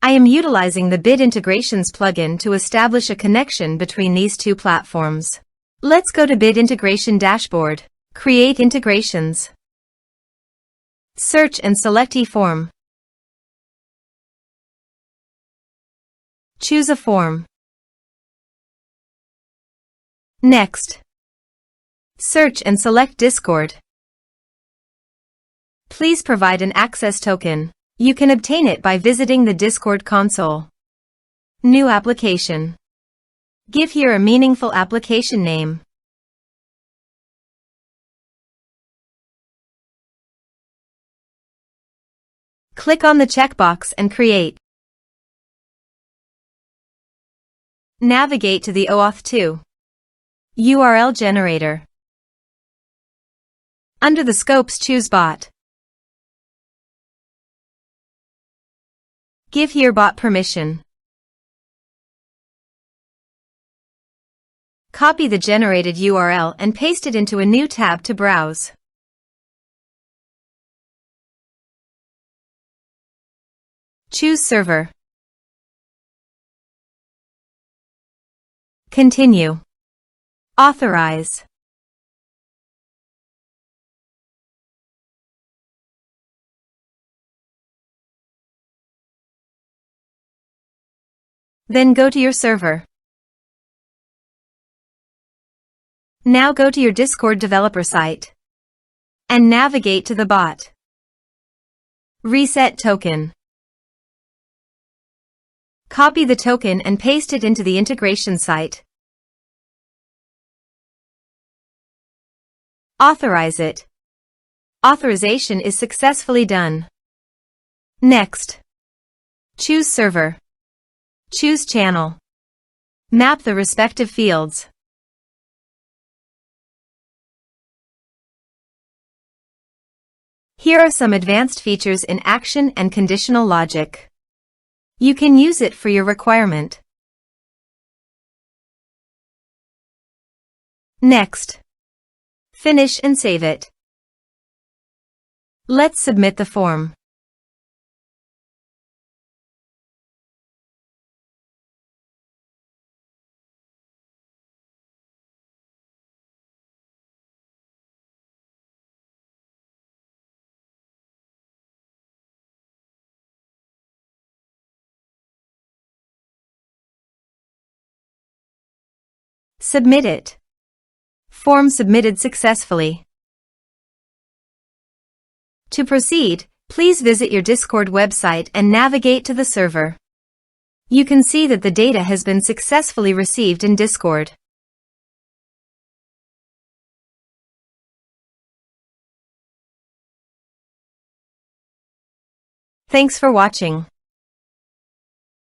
I am utilizing the Bid Integrations plugin to establish a connection between these two platforms. Let's go to Bid Integration Dashboard. Create integrations. Search and select eForm. Choose a form. Next, search and select Discord. Please provide an access token. You can obtain it by visiting the Discord console. New application. Give here a meaningful application name. Click on the checkbox and create. Navigate to the OAuth 2 URL generator. Under the scopes, choose Bot. Give here bot permission. Copy the generated URL and paste it into a new tab to browse. Choose Server. Continue. Authorize. Then go to your server. Now go to your Discord developer site and navigate to the bot. Reset token. Copy the token and paste it into the integration site. Authorize it. Authorization is successfully done. Next, choose Server. Choose Channel. Map the respective fields. Here are some advanced features in action and conditional logic. You can use it for your requirement. Next, finish and save it. Let's submit the form. Submit it. Form submitted successfully. To proceed, please visit your Discord website and navigate to the server. You can see that the data has been successfully received in Discord. Thanks for watching.